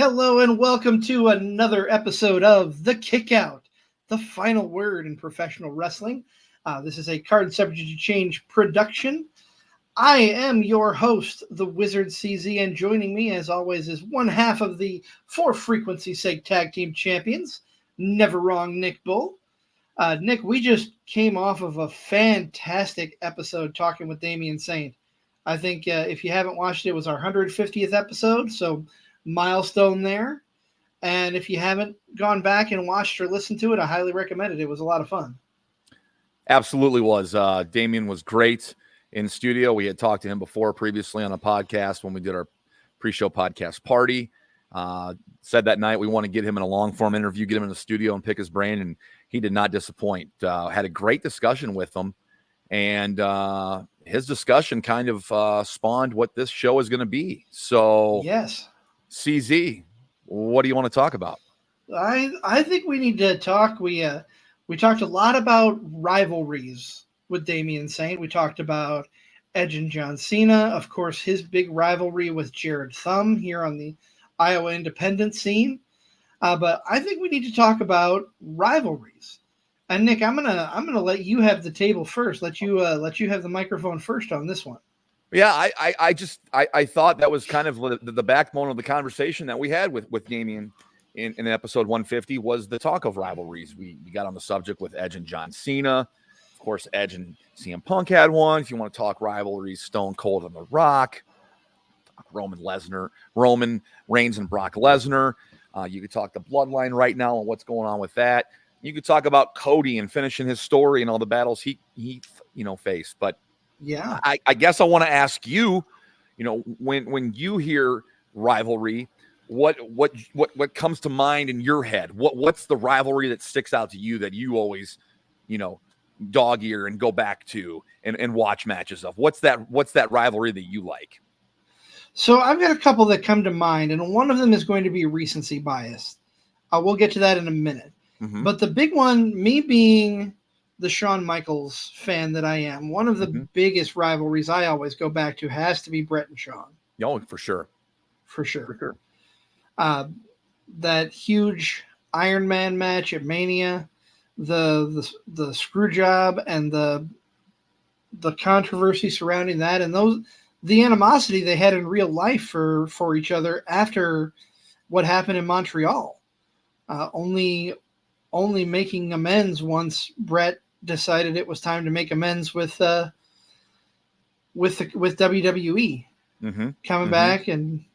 Hello and welcome to another episode of The Kickout, the final word in professional wrestling. This is a Card Subject to Change production. I am your host, the Wizard CZ, and joining me, as always, is one half of the For Frequency's Sake Tag Team Champions, Never Wrong Nick Bull. Nick, we just came off of a fantastic episode talking with Damien Saint. I think if you haven't watched it, it was our 150th episode, so milestone there. And if you haven't gone back and watched or listened to it, I highly recommend it. It was a lot of fun. Absolutely was. Damien was great in studio. We had talked to him before previously on a podcast when we did our pre-show podcast party. Said that night we want to get him in a long-form interview, get him in the studio and pick his brain, and he did not disappoint. Had a great discussion with him, and his discussion kind of spawned what this show is going to be. So, yes, CZ, what do you want to talk about? I think we need to talk. We talked a lot about rivalries with Damien Saint. We talked about Edge and John Cena, of course, his big rivalry with Jared Thumb here on the Iowa independent scene. But I think we need to talk about rivalries. And Nick, I'm gonna let you have the table first. Let you have the microphone first on this one. Yeah, I thought that was kind of the backbone of the conversation that we had with Damien in episode 150 was the talk of rivalries. We got on the subject with Edge and John Cena. Of course, Edge and CM Punk had one. If you want to talk rivalries, Stone Cold and The Rock, Roman Reigns and Brock Lesnar. You could talk the Bloodline right now and what's going on with that. You could talk about Cody and finishing his story and all the battles he faced. But yeah, I guess I want to ask you, when you hear rivalry, what comes to mind in your head? What's the rivalry that sticks out to you that you always, dog ear and go back to and watch matches of? What's that rivalry that you like? So I've got a couple that come to mind, and one of them is going to be recency bias. We'll get to that in a minute. Mm-hmm. But the big one, me being the Shawn Michaels fan that I am, one of the biggest rivalries I always go back to has to be Bret and Shawn. Oh, for sure. For sure. That huge Iron Man match at Mania, the screw job and the controversy surrounding that, and the animosity they had in real life for each other after what happened in Montreal. Only making amends once Bret decided it was time to make amends with WWE, coming back and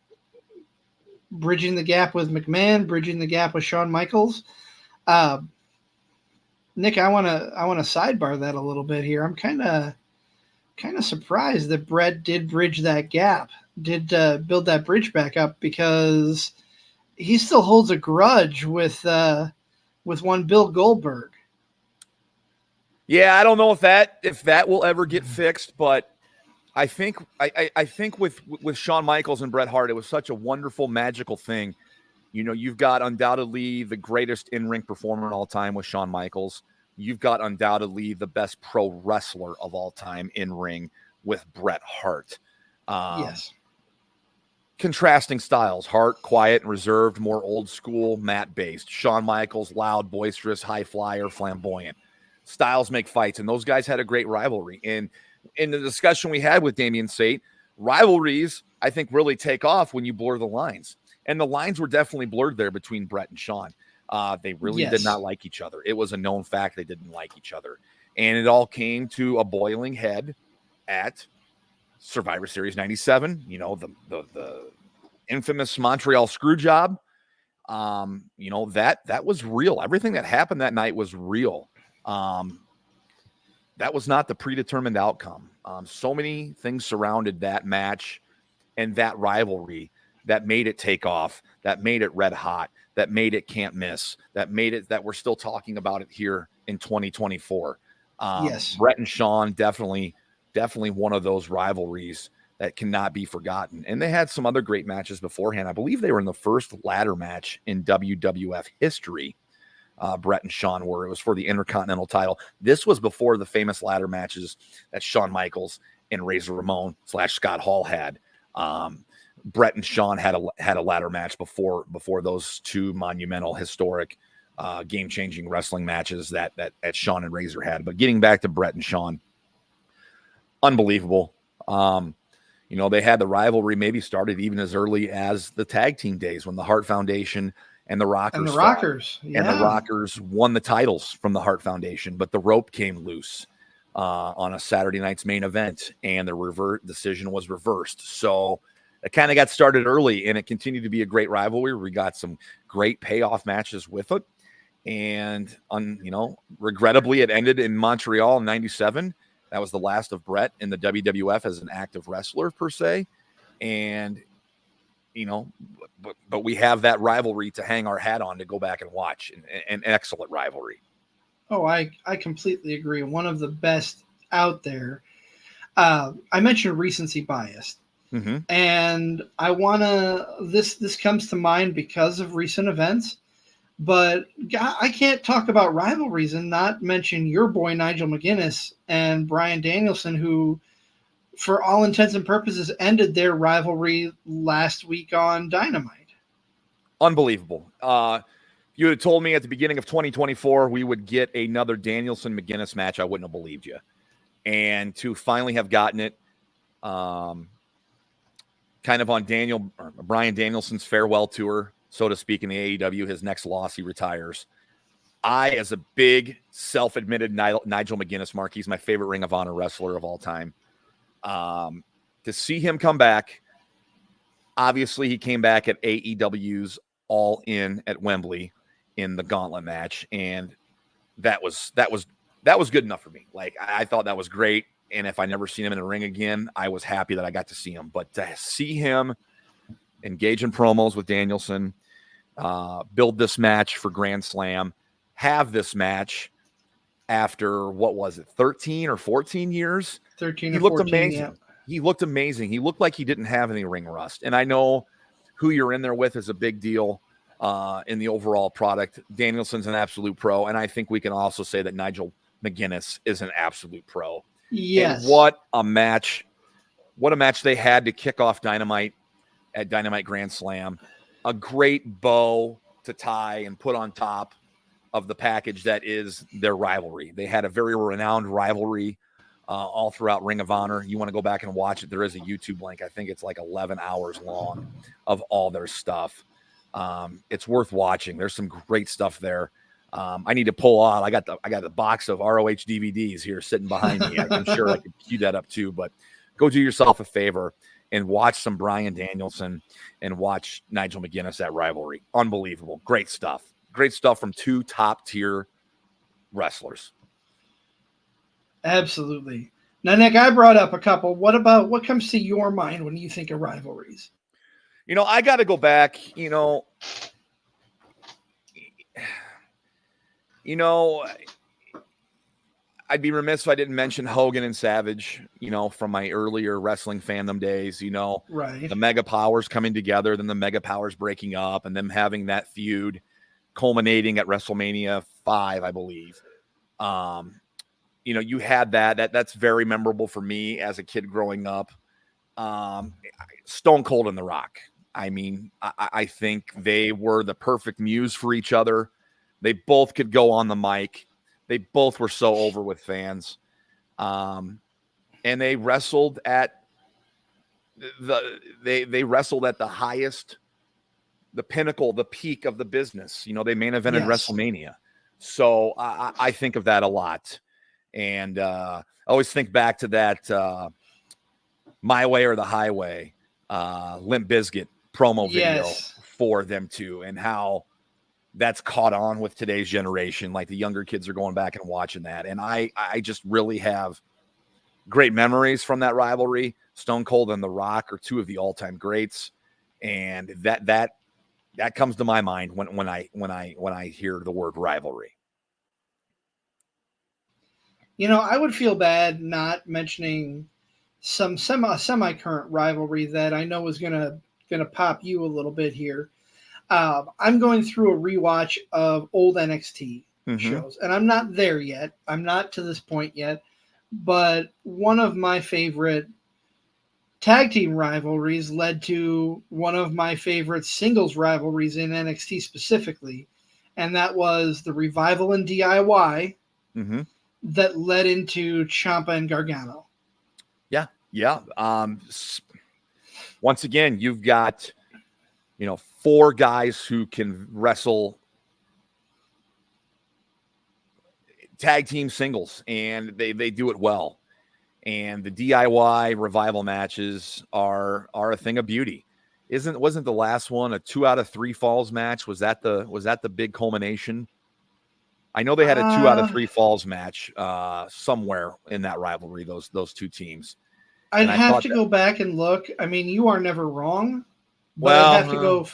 bridging the gap with McMahon, bridging the gap with Shawn Michaels. Nick, I want to sidebar that a little bit here. I'm kind of surprised that Bret did bridge that gap, did build that bridge back up, because he still holds a grudge with one Bill Goldberg. Yeah, I don't know if that will ever get fixed, but I think with Shawn Michaels and Bret Hart, it was such a wonderful, magical thing. You've got undoubtedly the greatest in-ring performer of all time with Shawn Michaels. You've got undoubtedly the best pro wrestler of all time in ring with Bret Hart. Yes. Contrasting styles: Hart, quiet and reserved, more old school, mat-based. Shawn Michaels, loud, boisterous, high flyer, flamboyant. Styles make fights, and those guys had a great rivalry. And in the discussion we had with Damien Saint, rivalries, I think, really take off when you blur the lines. And the lines were definitely blurred there between Bret and Shawn. They really did not like each other. It was a known fact they didn't like each other. And it all came to a boiling head at Survivor Series 97, the infamous Montreal screw job. That was real. Everything that happened that night was real. That was not the predetermined outcome. So many things surrounded that match and that rivalry that made it take off, that made it red hot, that made it can't miss, that made it that we're still talking about it here in 2024. Yes. Bret and Shawn, definitely one of those rivalries that cannot be forgotten. And they had some other great matches beforehand. I believe they were in the first ladder match in WWF history. Bret and Shawn were. It was for the Intercontinental title. This was before the famous ladder matches that Shawn Michaels and Razor Ramon / Scott Hall had. Brett and Sean had a ladder match before those two monumental, historic, game-changing wrestling matches that Sean and Razor had. But getting back to Brett and Sean, unbelievable. They had the rivalry maybe started even as early as the tag team days when the Hart Foundation and the Rockers and the Rockers won the titles from the Hart Foundation, but the rope came loose on a Saturday night's main event, and the decision was reversed. So it kind of got started early, and it continued to be a great rivalry. We got some great payoff matches with it, and regrettably, it ended in Montreal in '97. That was the last of Brett in the WWF as an active wrestler per se, and but we have that rivalry to hang our hat on to go back and watch, an excellent rivalry. Oh, I completely agree. One of the best out there. I mentioned recency bias. Mm-hmm. And I want to, this comes to mind because of recent events, but I can't talk about rivalries and not mention your boy Nigel McGuinness and Bryan Danielson, who, for all intents and purposes, ended their rivalry last week on Dynamite. Unbelievable. You had told me at the beginning of 2024 we would get another Danielson McGuinness match, I wouldn't have believed you. And to finally have gotten it, kind of on Bryan Danielson's farewell tour, so to speak, in the AEW, his next loss, he retires. I, as a big self-admitted Nigel McGuinness mark, he's my favorite Ring of Honor wrestler of all time. To see him come back, obviously he came back at AEW's All In at Wembley in the Gauntlet match, and that was good enough for me. Like, I thought that was great. And if I never seen him in the ring again, I was happy that I got to see him. But to see him engage in promos with Danielson, build this match for Grand Slam, have this match after, 13 or 14 years? 13 he or looked 14, amazing. yeah. He looked amazing. He looked like he didn't have any ring rust. And I know who you're in there with is a big deal in the overall product. Danielson's an absolute pro. And I think we can also say that Nigel McGuinness is an absolute pro. Yes. And what a match they had to kick off Dynamite at Dynamite Grand Slam. A great bow to tie and put on top of the package that is their rivalry. They had a very renowned rivalry all throughout Ring of Honor. You want to go back and watch it, there is a YouTube link. I think it's like 11 hours long of all their stuff. It's worth watching. There's some great stuff there. I need to pull out. I got the box of ROH DVDs here sitting behind me. I'm sure I could cue that up too, but go do yourself a favor and watch some Bryan Danielson and watch Nigel McGuinness at Rivalry. Unbelievable. Great stuff. Great stuff from two top tier wrestlers. Absolutely. Now, Nick, I brought up a couple. What comes to your mind when you think of rivalries? I got to go back, I'd be remiss if I didn't mention Hogan and Savage, from my earlier wrestling fandom days, Right. The Mega Powers coming together, then the Mega Powers breaking up, and them having that feud culminating at WrestleMania 5, I believe. You had that's very memorable for me as a kid growing up. Stone Cold and The Rock. I mean, I think they were the perfect muse for each other. They both could go on the mic. They both were so over with fans. And they wrestled at they wrestled at the highest, the pinnacle, the peak of the business. They main evented WrestleMania. So I think of that a lot. And I always think back to that My Way or the Highway Limp Bizkit promo video for them too, and how that's caught on with today's generation. Like, the younger kids are going back and watching that. And I just really have great memories from that rivalry. Stone Cold and The Rock are two of the all-time greats. And that comes to my mind when I hear the word rivalry. I would feel bad not mentioning some semi-current rivalry that I know is gonna pop you a little bit here. I'm going through a rewatch of old NXT shows, and I'm not there yet. I'm not to this point yet, but one of my favorite tag team rivalries led to one of my favorite singles rivalries in NXT specifically, and that was the Revival and DIY that led into Ciampa and Gargano. Yeah. Once again, you've got, 4 guys who can wrestle tag team singles, and they do it well. And the DIY Revival matches are a thing of beauty. Wasn't the last one a 2 out of 3 falls match? Was that the big culmination? I know they had a 2 out of 3 falls match somewhere in that rivalry. Those 2 teams. I'd have to go back and look. I mean, you are never wrong. But I'd have to go.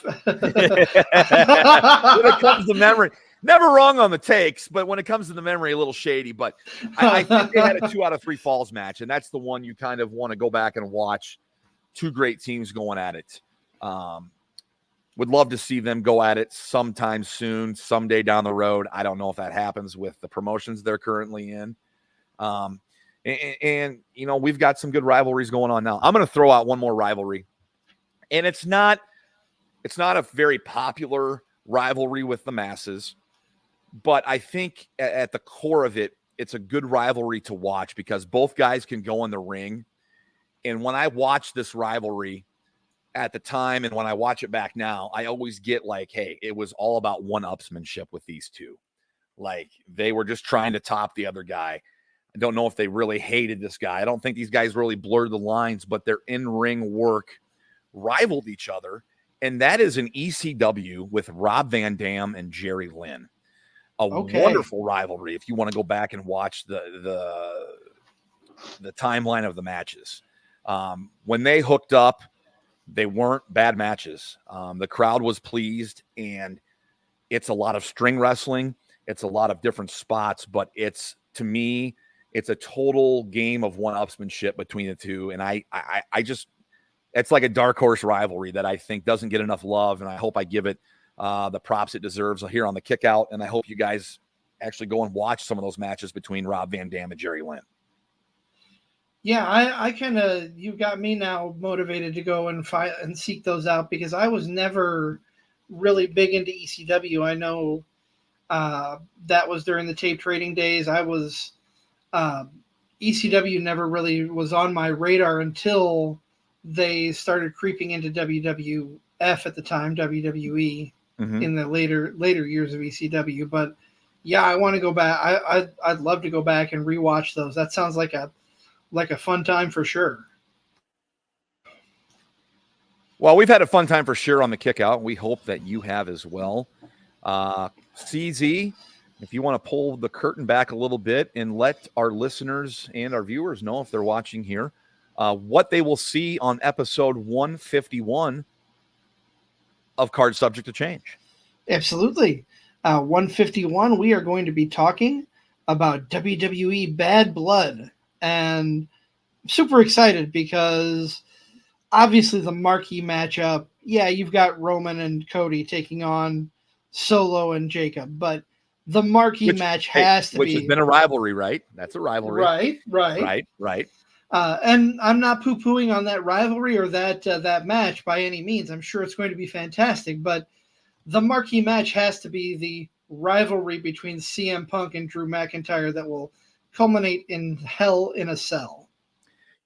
When it comes to memory, never wrong on the takes, but when it comes to the memory, a little shady. But I think they had a 2 out of 3 falls match, and that's the one you kind of want to go back and watch. 2 great teams going at it. Would love to see them go at it sometime soon, someday down the road. I don't know if that happens with the promotions they're currently in. And we've got some good rivalries going on now. I'm going to throw out one more rivalry. And it's not a very popular rivalry with the masses, but I think at the core of it, it's a good rivalry to watch because both guys can go in the ring. And when I watch this rivalry at the time and when I watch it back now, I always get like, hey, it was all about one-upsmanship with these two. Like they were just trying to top the other guy. I don't know if they really hated this guy. I don't think these guys really blurred the lines, but their in-ring work rivaled each other, and that is an ECW with Rob Van Dam and Jerry Lynn. Wonderful rivalry if you want to go back and watch the timeline of the matches. When they hooked up, they weren't bad matches. The crowd was pleased, and it's a lot of string wrestling. It's a lot of different spots, but to me, it's a total game of one-upsmanship between the two, and I just it's like a dark horse rivalry that I think doesn't get enough love, and I hope I give it the props it deserves here on the Kickout, and I hope you guys actually go and watch some of those matches between Rob Van Dam and Jerry Lynn. Yeah, I kind of, you got me now motivated to go and seek those out because I was never really big into ECW. I know that was during the tape trading days. ECW never really was on my radar until they started creeping into WWF at the time, WWE, in the later years of ECW. But yeah, I want to go back. I'd love to go back and rewatch those. That sounds like a fun time for sure. Well, we've had a fun time for sure on the Kickout. We hope that you have as well. CZ, if you want to pull the curtain back a little bit and let our listeners and our viewers know if they're watching here, what they will see on episode 151 of Card Subject to Change. Absolutely. 151, we are going to be talking about WWE Bad Blood. And I'm super excited because obviously the marquee matchup, yeah, you've got Roman and Cody taking on Solo and Jacob, but the marquee match has to be... Which has been a rivalry, right? That's a rivalry. Right. And I'm not poo-pooing on that rivalry or that match by any means. I'm sure it's going to be fantastic, but the marquee match has to be the rivalry between CM Punk and Drew McIntyre that will culminate in Hell in a Cell.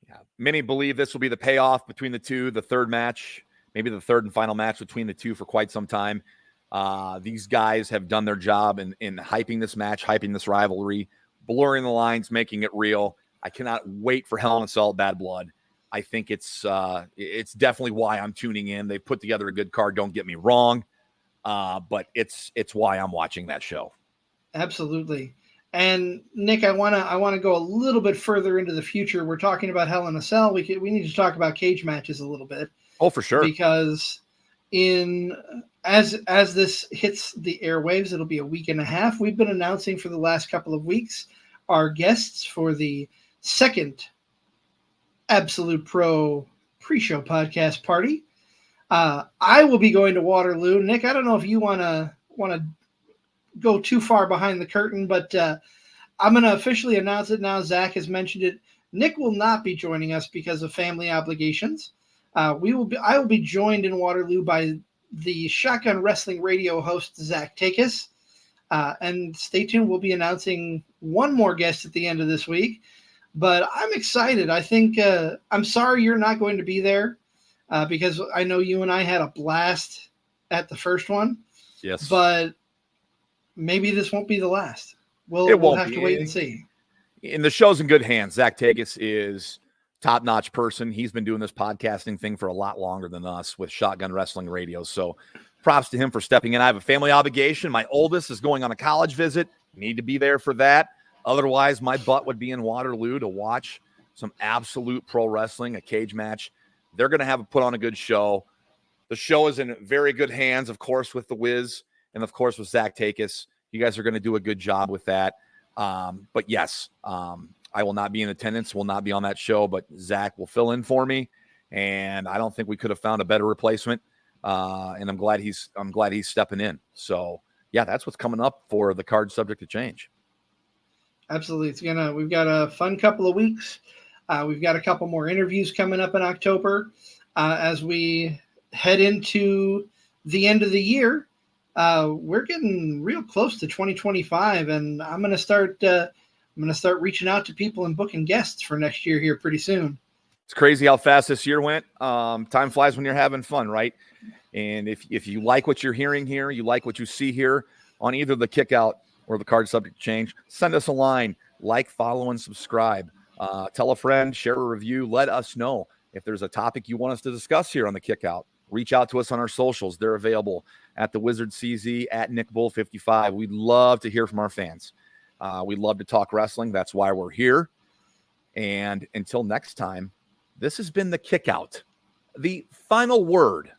Yeah, many believe this will be the payoff between the two, the third match, maybe the third and final match between the two for quite some time. These guys have done their job in hyping this match, hyping this rivalry, blurring the lines, making it real. I cannot wait for Hell in a Cell Bad Blood. I think it's definitely why I'm tuning in. They put together a good card, don't get me wrong, but it's why I'm watching that show. Absolutely. And Nick, I want to go a little bit further into the future. We're talking about Hell in a Cell. We need to talk about cage matches a little bit. Oh, for sure. Because as this hits the airwaves, it'll be a week and a half. We've been announcing for the last couple of weeks our guests for the second Absolute Pro pre-show podcast party. I will be going to Waterloo. Nick, I don't know if you want to go too far behind the curtain, but I'm going to officially announce it now. Zach has mentioned it. Nick will not be joining us because of family obligations. I will be joined in Waterloo by the Shotgun Wrestling Radio host, Zach Takis. And stay tuned. We'll be announcing one more guest at the end of this week. But I'm excited. I think I'm sorry you're not going to be there because I know you and I had a blast at the first one. Yes. But maybe this won't be the last. We'll have to wait and see. And the show's in good hands. Zach Takis is top-notch person. He's been doing this podcasting thing for a lot longer than us with Shotgun Wrestling Radio. So props to him for stepping in. I have a family obligation. My oldest is going on a college visit. Need to be there for that. Otherwise, my butt would be in Waterloo to watch some absolute pro wrestling, a cage match. They're going to put on a good show. The show is in very good hands, of course, with the Wiz and, of course, with Zach Takis. You guys are going to do a good job with that. But yes, I will not be in attendance, will not be on that show, but Zach will fill in for me. And I don't think we could have found a better replacement. And I'm glad he's stepping in. So yeah, that's what's coming up for the card subject to change. Absolutely. We've got a fun couple of weeks. We've got a couple more interviews coming up in October as we head into the end of the year. We're getting real close to 2025, and I'm going to start reaching out to people and booking guests for next year here pretty soon. It's crazy how fast this year went. Time flies when you're having fun, right? And if you like what you're hearing here, you like what you see here on either the Kickout or the Card Subject Change, send us a line, like, follow, and subscribe. Tell a friend, share a review. Let us know if there's a topic you want us to discuss here on the Kickout. Reach out to us on our socials. They're available at the Wizard CZ, at NickBull55. We'd love to hear from our fans. We love to talk wrestling. That's why we're here. And until next time, this has been the Kickout, the final word